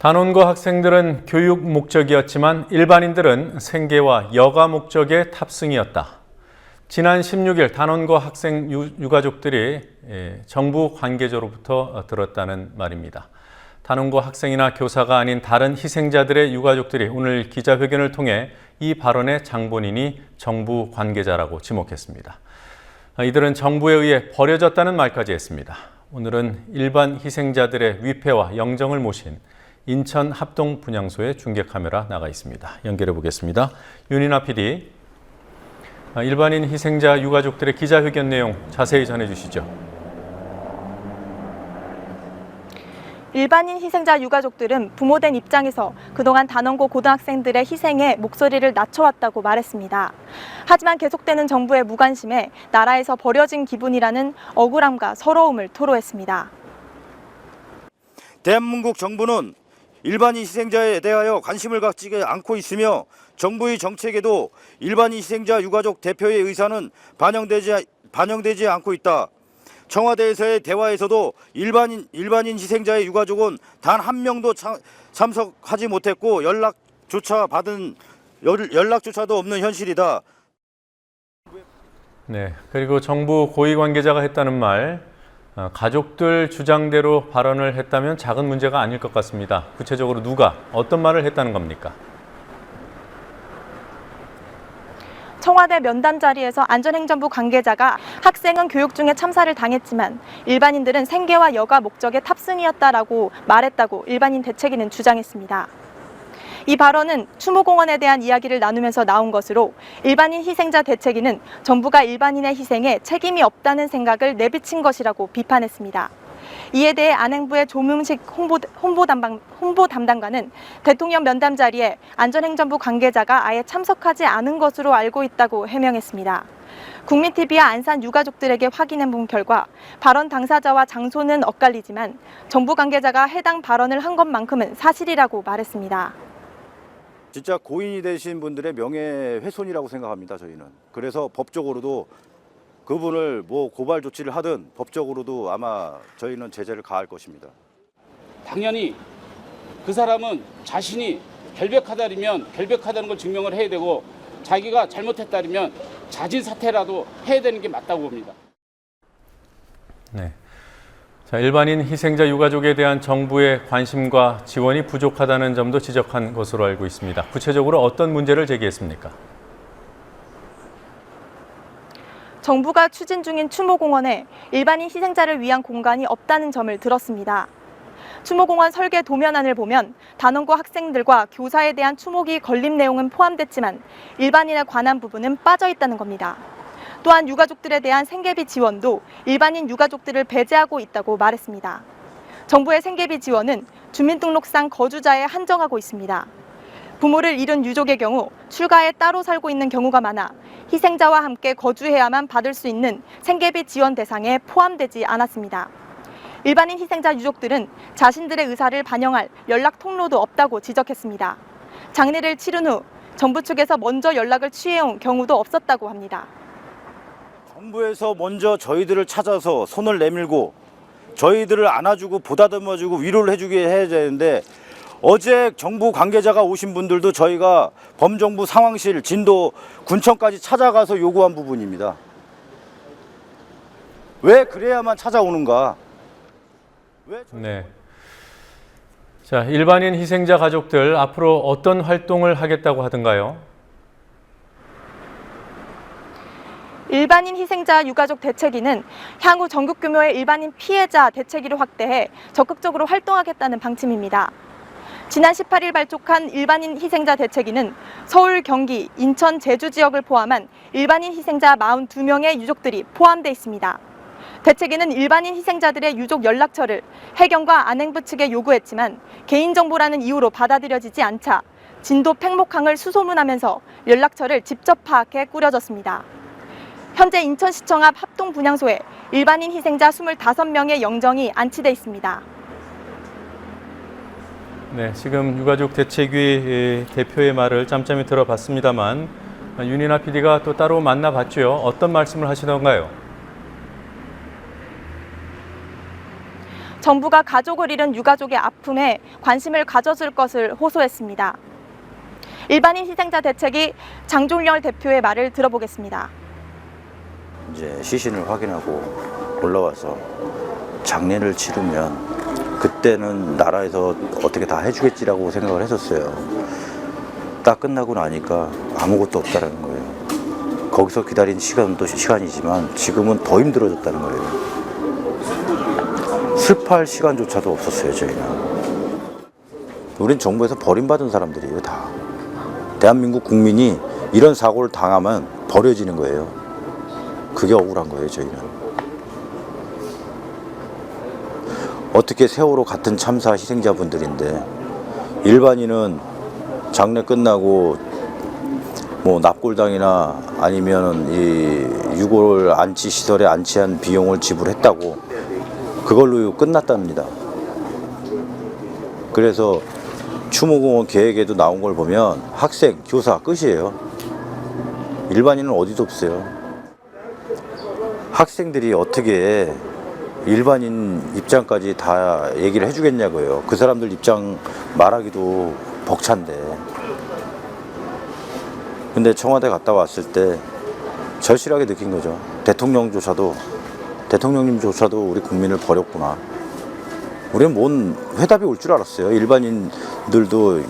단원고 학생들은 교육 목적이었지만 일반인들은 생계와 여가 목적의 탑승이었다. 지난 16일 단원고 학생 유가족들이 정부 관계자로부터 들었다는 말입니다. 단원고 학생이나 교사가 아닌 다른 희생자들의 유가족들이 오늘 기자회견을 통해 이 발언의 장본인이 정부 관계자라고 지목했습니다. 이들은 정부에 의해 버려졌다는 말까지 했습니다. 오늘은 일반 희생자들의 위패와 영정을 모신 인천 합동분향소에 중계카메라 나가 있습니다. 연결해 보겠습니다. 윤인아 PD, 일반인 희생자 유가족들의 기자회견 내용 자세히 전해주시죠. 일반인 희생자 유가족들은 부모된 입장에서 그동안 단원고 고등학생들의 희생에 목소리를 낮춰왔다고 말했습니다. 하지만 계속되는 정부의 무관심에 나라에서 버려진 기분이라는 억울함과 서러움을 토로했습니다. 대한민국 정부는 일반인 희생자에 대하여 관심을 갖지 않고 있으며 정부의 정책에도 일반인 희생자 유가족 대표의 의사는 반영되지 않고 있다. 청와대에서의 대화에서도 일반인 희생자의 유가족은 단 한 명도 참석하지 못했고 연락조차도 없는 현실이다. 네, 그리고 정부 고위 관계자가 했다는 말, 가족들 주장대로 발언을 했다면 작은 문제가 아닐 것 같습니다. 구체적으로 누가 어떤 말을 했다는 겁니까? 청와대 면담 자리에서 안전행정부 관계자가 학생은 교육 중에 참사를 당했지만 일반인들은 생계와 여가 목적의 탑승이었다라고 말했다고 일반인 대책위는 주장했습니다. 이 발언은 추모공원에 대한 이야기를 나누면서 나온 것으로 일반인 희생자 대책위는 정부가 일반인의 희생에 책임이 없다는 생각을 내비친 것이라고 비판했습니다. 이에 대해 안행부의 조명식 홍보 담당관은 대통령 면담 자리에 안전행정부 관계자가 아예 참석하지 않은 것으로 알고 있다고 해명했습니다. 국민TV와 안산 유가족들에게 확인해본 결과 발언 당사자와 장소는 엇갈리지만 정부 관계자가 해당 발언을 한 것만큼은 사실이라고 말했습니다. 진짜 고인이 되신 분들의 명예훼손이라고 생각합니다. 저희는. 그래서 법적으로도 그분을 고발 조치를 하든 법적으로도 아마 저희는 제재를 가할 것입니다. 당연히 그 사람은 자신이 결백하다는 걸 증명을 해야 되고 자기가 잘못했다면 자진 사퇴라도 해야 되는 게 맞다고 봅니다. 네. 자, 일반인 희생자 유가족에 대한 정부의 관심과 지원이 부족하다는 점도 지적한 것으로 알고 있습니다. 구체적으로 어떤 문제를 제기했습니까? 정부가 추진 중인 추모공원에 일반인 희생자를 위한 공간이 없다는 점을 들었습니다. 추모공원 설계 도면안을 보면 단원고 학생들과 교사에 대한 추모기 건립 내용은 포함됐지만 일반인에 관한 부분은 빠져 있다는 겁니다. 또한 유가족들에 대한 생계비 지원도 일반인 유가족들을 배제하고 있다고 말했습니다. 정부의 생계비 지원은 주민등록상 거주자에 한정하고 있습니다. 부모를 잃은 유족의 경우 출가에 따로 살고 있는 경우가 많아 희생자와 함께 거주해야만 받을 수 있는 생계비 지원 대상에 포함되지 않았습니다. 일반인 희생자 유족들은 자신들의 의사를 반영할 연락 통로도 없다고 지적했습니다. 장례를 치른 후 정부 측에서 먼저 연락을 취해온 경우도 없었다고 합니다. 정부에서 먼저 저희들을 찾아서 손을 내밀고 저희들을 안아주고 보다듬어주고 위로를 해주게 해야 되는데 어제 정부 관계자가 오신 분들도 저희가 범정부 상황실, 진도, 군청까지 찾아가서 요구한 부분입니다. 왜 그래야만 찾아오는가? 네. 자, 일반인 희생자 가족들 앞으로 어떤 활동을 하겠다고 하던가요? 일반인 희생자 유가족 대책위는 향후 전국 규모의 일반인 피해자 대책위를 확대해 적극적으로 활동하겠다는 방침입니다. 지난 18일 발족한 일반인 희생자 대책위는 서울, 경기, 인천, 제주 지역을 포함한 일반인 희생자 42명의 유족들이 포함돼 있습니다. 대책위는 일반인 희생자들의 유족 연락처를 해경과 안행부 측에 요구했지만 개인정보라는 이유로 받아들여지지 않자 진도 팽목항을 수소문하면서 연락처를 직접 파악해 꾸려졌습니다. 현재 인천시청 앞 합동분향소에 일반인 희생자 25명의 영정이 안치돼 있습니다. 네, 지금 유가족 대책위 대표의 말을 짬짬이 들어봤습니다만 윤인아 PD가 또 따로 만나봤죠. 어떤 말씀을 하시던가요? 정부가 가족을 잃은 유가족의 아픔에 관심을 가져줄 것을 호소했습니다. 일반인 희생자 대책위 장종렬 대표의 말을 들어보겠습니다. 이제 시신을 확인하고 올라와서 장례를 치르면 그때는 나라에서 어떻게 다 해주겠지라고 생각을 했었어요. 딱 끝나고 나니까 아무것도 없다라는 거예요. 거기서 기다린 시간도 시간이지만 지금은 더 힘들어졌다는 거예요. 슬퍼할 시간조차도 없었어요, 저희는. 우린 정부에서 버림받은 사람들이에요, 다. 대한민국 국민이 이런 사고를 당하면 버려지는 거예요. 그게 억울한 거예요, 저희는. 어떻게 세월호 같은 참사 희생자분들인데 일반인은 장례 끝나고 뭐 납골당이나 아니면 이 유골 안치 시설에 안치한 비용을 지불했다고 그걸로 끝났답니다. 그래서 추모공원 계획에도 나온 걸 보면 학생, 교사 끝이에요. 일반인은 어디도 없어요. 학생들이 어떻게 일반인 입장까지 다 얘기를 해주겠냐고요. 그 사람들 입장 말하기도 벅찬데. 근데 청와대 갔다 왔을 때 절실하게 느낀 거죠. 대통령님조차도 우리 국민을 버렸구나. 우리는 뭔 회답이 올 줄 알았어요. 일반인들도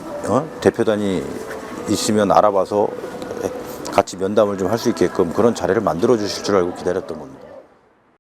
대표단이 있으면 알아봐서 같이 면담을 좀 할 수 있게끔 그런 자리를 만들어 주실 줄 알고 기다렸던 겁니다.